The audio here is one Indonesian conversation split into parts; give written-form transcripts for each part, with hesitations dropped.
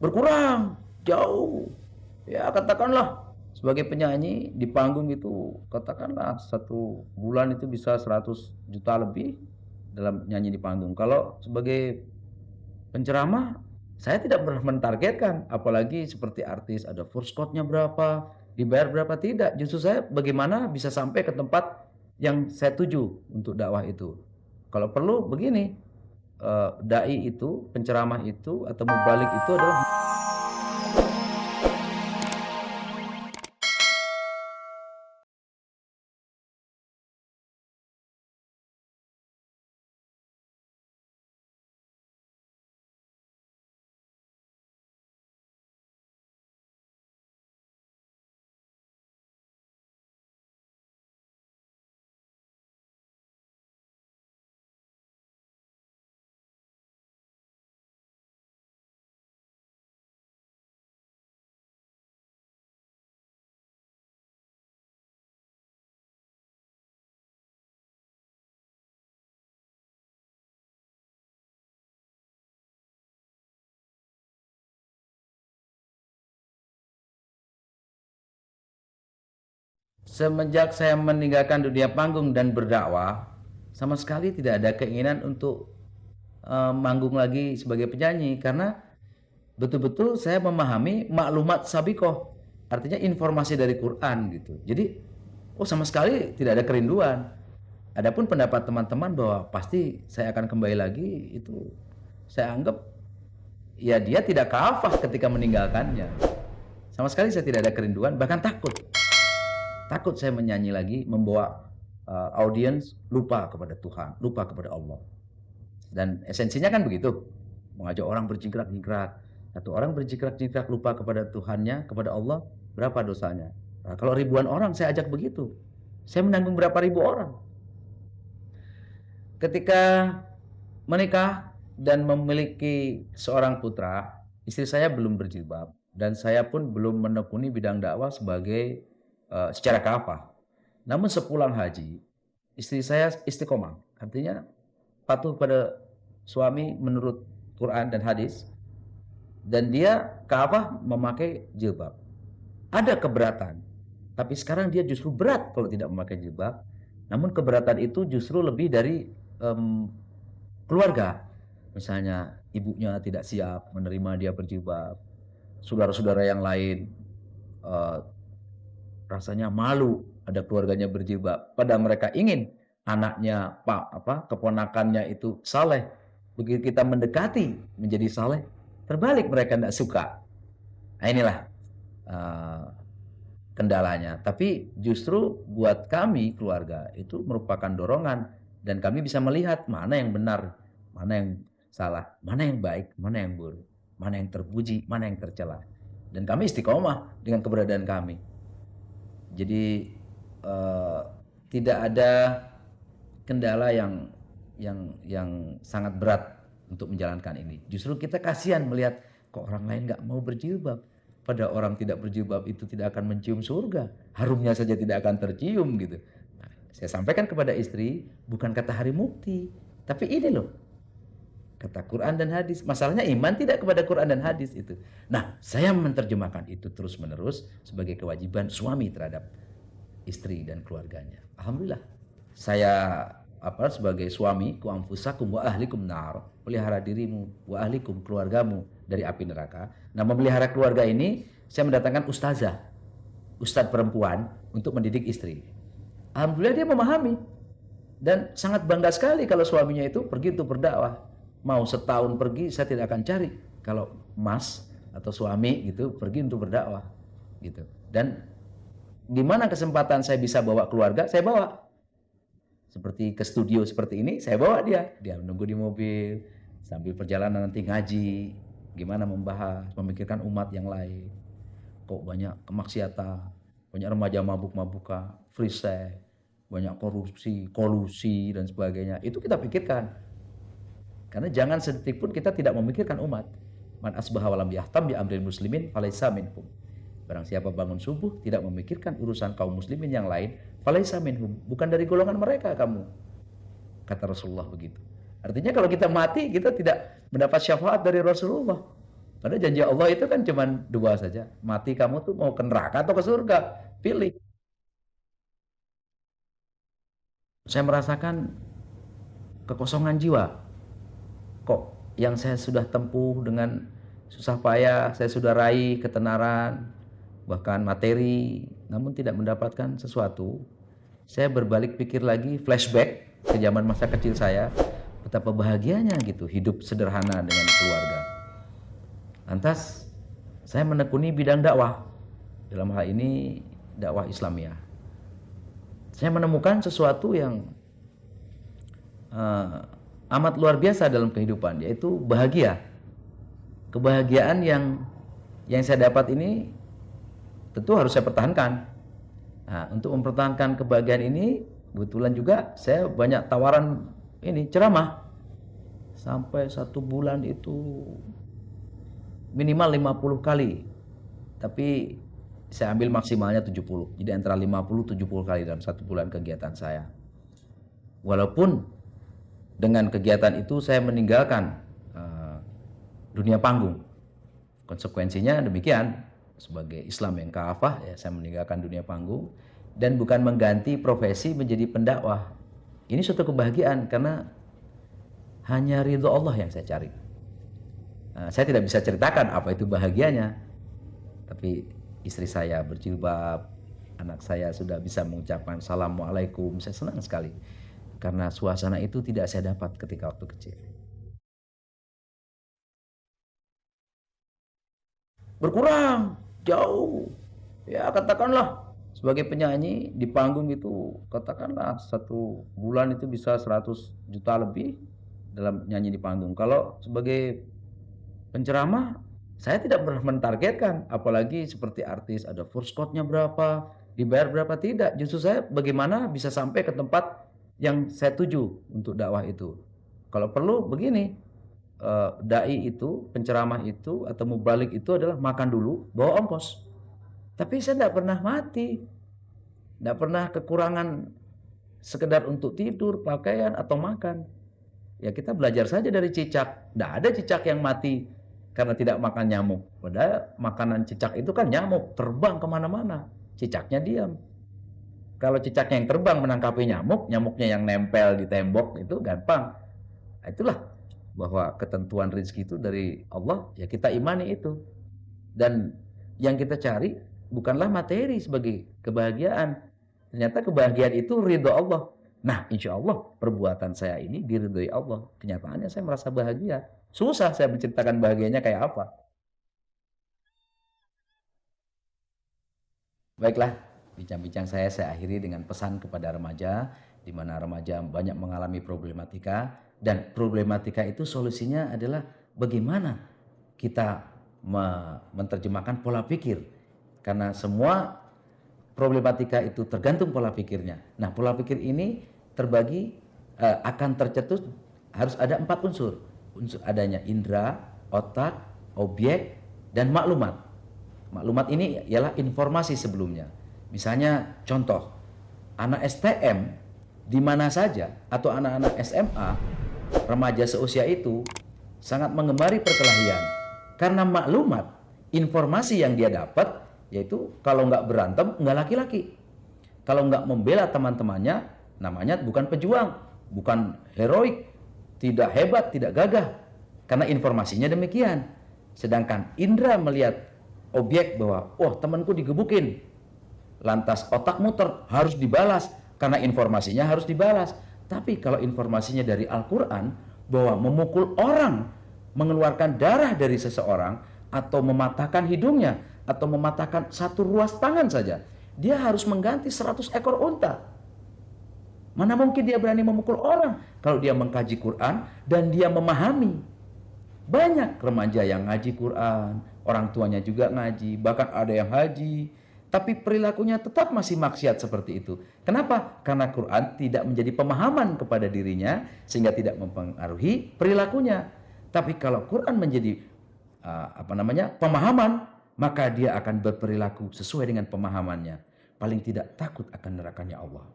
berkurang jauh. Ya katakanlah sebagai penyanyi di panggung itu, katakanlah satu bulan itu bisa 100 juta lebih dalam nyanyi di panggung. Kalau sebagai penceramah, saya tidak pernah mentargetkan, apalagi seperti artis ada first cost-nya berapa, dibayar berapa, tidak. Justru saya bagaimana bisa sampai ke tempat yang saya tuju untuk dakwah itu. Kalau perlu begini, dai itu, penceramah itu atau mubalik itu adalah semenjak saya meninggalkan dunia panggung dan berdakwah, sama sekali tidak ada keinginan untuk manggung lagi sebagai penyanyi karena betul-betul saya memahami maklumat sabikoh, artinya informasi dari Quran gitu. Jadi, oh sama sekali tidak ada kerinduan. Adapun pendapat teman-teman bahwa pasti saya akan kembali lagi, itu saya anggap ya dia tidak kafah ketika meninggalkannya. Sama sekali saya tidak ada kerinduan, bahkan takut. Takut saya menyanyi lagi, membawa audiens lupa kepada Tuhan, lupa kepada Allah. Dan esensinya kan begitu, mengajak orang berjingkrak-jingkrak. Satu orang berjingkrak-jingkrak lupa kepada Tuhannya, kepada Allah, berapa dosanya? Nah, kalau ribuan orang saya ajak begitu, saya menanggung berapa ribu orang. Ketika menikah dan memiliki seorang putra, istri saya belum berjilbab dan saya pun belum menekuni bidang dakwah sebagai secara kafah. Namun sepulang haji, istri saya istiqomah, artinya patuh pada suami menurut Quran dan hadis, dan dia kafah memakai jilbab. Ada keberatan, tapi sekarang dia justru berat kalau tidak memakai jilbab. Namun keberatan itu justru lebih dari keluarga. Misalnya ibunya tidak siap menerima dia berjilbab, saudara-saudara yang lain rasanya malu ada keluarganya berjilbab. Padahal mereka ingin anaknya, keponakannya itu saleh. Begitu kita mendekati menjadi saleh, terbalik mereka tidak suka. Nah inilah kendalanya. Tapi justru buat kami keluarga itu merupakan dorongan dan kami bisa melihat mana yang benar, mana yang salah, mana yang baik, mana yang buruk, mana yang terpuji, mana yang tercela. Dan kami istiqomah dengan keberadaan kami. Jadi tidak ada kendala yang sangat berat untuk menjalankan ini. Justru kita kasihan melihat kok orang lain nggak mau berjilbab. Pada orang tidak berjilbab itu tidak akan mencium surga. Harumnya saja tidak akan tercium gitu. Nah, saya sampaikan kepada istri, bukan kata hari mukti, tapi ini loh, kata Quran dan hadis. Masalahnya iman tidak kepada Quran dan hadis itu. Nah, saya menerjemahkan itu terus-menerus sebagai kewajiban suami terhadap istri dan keluarganya. Alhamdulillah. Saya sebagai suami, ku anfusakum wa ahlikum nar, pelihara dirimu wa ahlikum, keluargamu dari api neraka. Nah, memelihara keluarga ini saya mendatangkan ustadz perempuan untuk mendidik istri. Alhamdulillah dia memahami dan sangat bangga sekali kalau suaminya itu pergi untuk berdakwah. Mau setahun pergi saya tidak akan cari kalau mas atau suami gitu pergi untuk berdakwah gitu. Dan di mana kesempatan saya bisa bawa keluarga, saya bawa. Seperti ke studio seperti ini, saya bawa dia menunggu di mobil sambil perjalanan nanti ngaji, gimana membahas, memikirkan umat yang lain. Kok banyak kemaksiatan, banyak remaja mabuk-mabukan, free sex, banyak korupsi, kolusi dan sebagainya. Itu kita pikirkan. Karena jangan sedetik pun kita tidak memikirkan umat. Man asbaha walam yahtam bi amril muslimin falaisa minhum. Barang siapa bangun subuh tidak memikirkan urusan kaum muslimin yang lain, falaisa minhum, bukan dari golongan mereka kamu. Kata Rasulullah begitu. Artinya kalau kita mati kita tidak mendapat syafaat dari Rasulullah. Padahal janji Allah itu kan cuma dua saja. Mati kamu tuh mau ke neraka atau ke surga. Pilih. Saya merasakan kekosongan jiwa. Kok yang saya sudah tempuh dengan susah payah, saya sudah raih ketenaran, bahkan materi, namun tidak mendapatkan sesuatu. Saya berbalik pikir lagi, flashback ke zaman masa kecil saya, betapa bahagianya gitu hidup sederhana dengan keluarga. Lantas saya menekuni bidang dakwah, dalam hal ini dakwah Islamiyah. Saya menemukan sesuatu yang amat luar biasa dalam kehidupan, yaitu bahagia. Kebahagiaan yang saya dapat ini tentu harus saya pertahankan. Nah, untuk mempertahankan kebahagiaan ini, kebetulan juga saya banyak tawaran ini ceramah. Sampai 1 bulan itu minimal 50 kali. Tapi saya ambil maksimalnya 70. Jadi antara 50-70 kali dalam 1 bulan kegiatan saya. Walaupun dengan kegiatan itu saya meninggalkan dunia panggung. Konsekuensinya demikian, sebagai Islam yang kafah, ya, saya meninggalkan dunia panggung dan bukan mengganti profesi menjadi pendakwah. Ini suatu kebahagiaan karena hanya ridho Allah yang saya cari. Saya tidak bisa ceritakan apa itu bahagianya, tapi istri saya berjilbab, anak saya sudah bisa mengucapkan Assalamualaikum, saya senang sekali. Karena suasana itu tidak saya dapat ketika waktu kecil. Berkurang, jauh. Ya katakanlah sebagai penyanyi di panggung itu, katakanlah 1 bulan itu bisa 100 juta lebih dalam nyanyi di panggung. Kalau sebagai penceramah, saya tidak pernah mentargetkan, apalagi seperti artis ada first cost-nya berapa, dibayar berapa, tidak. Justru saya bagaimana bisa sampai ke tempat yang saya tuju untuk dakwah itu. Kalau perlu begini, dai itu, penceramah itu atau mubalik itu adalah makan dulu, bawa ongkos. Tapi saya tidak pernah mati, tidak pernah kekurangan sekedar untuk tidur, pakaian atau makan. Ya kita belajar saja dari cicak. Tidak ada cicak yang mati karena tidak makan nyamuk. Padahal makanan cicak itu kan nyamuk, terbang kemana-mana. Cicaknya diam. Kalau cicaknya yang terbang menangkapi nyamuk, nyamuknya yang nempel di tembok, itu gampang. Nah, itulah bahwa ketentuan rezeki itu dari Allah, ya kita imani itu. Dan yang kita cari bukanlah materi sebagai kebahagiaan. Ternyata kebahagiaan itu ridho Allah. Nah, insya Allah perbuatan saya ini diridhoi Allah. Kenyataannya saya merasa bahagia. Susah saya menceritakan bahagianya kayak apa. Baiklah, bincang-bincang saya akhiri dengan pesan kepada remaja, di mana remaja banyak mengalami problematika, dan problematika itu solusinya adalah bagaimana kita menerjemahkan pola pikir. Karena semua problematika itu tergantung pola pikirnya. Nah, pola pikir ini terbagi akan tercetus harus ada 4 unsur. Unsur adanya indera, otak, objek, dan maklumat. Maklumat ini ialah informasi sebelumnya. Misalnya contoh, anak STM di mana saja atau anak-anak SMA, remaja seusia itu sangat mengemari perkelahian. Karena maklumat, informasi yang dia dapat, yaitu kalau nggak berantem, nggak laki-laki. Kalau nggak membela teman-temannya, namanya bukan pejuang, bukan heroik, tidak hebat, tidak gagah. Karena informasinya demikian. Sedangkan indra melihat objek bahwa, oh temanku digebukin. Lantas otak muter, harus dibalas, karena informasinya harus dibalas. Tapi kalau informasinya dari Al-Quran, bahwa memukul orang, mengeluarkan darah dari seseorang, atau mematahkan hidungnya, atau mematahkan 1 ruas tangan saja, dia harus mengganti 100 ekor unta. Mana mungkin dia berani memukul orang kalau dia mengkaji Quran dan dia memahami. Banyak remaja yang ngaji Quran, orang tuanya juga ngaji, bahkan ada yang haji, tapi perilakunya tetap masih maksiat seperti itu. Kenapa? Karena Quran tidak menjadi pemahaman kepada dirinya sehingga tidak mempengaruhi perilakunya. Tapi kalau Quran menjadi pemahaman, maka dia akan berperilaku sesuai dengan pemahamannya. Paling tidak takut akan nerakanya Allah.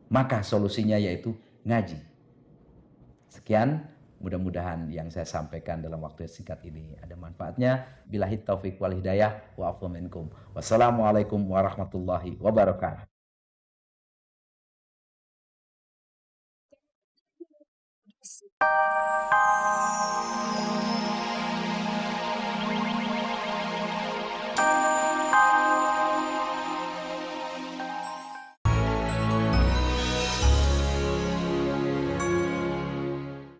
Maka solusinya yaitu ngaji. Sekian Mudah-mudahan yang saya sampaikan dalam waktu yang singkat ini ada manfaatnya. Billahi taufiq wal hidayah wa afu minkum. Wassalamualaikum warahmatullahi wabarakatuh.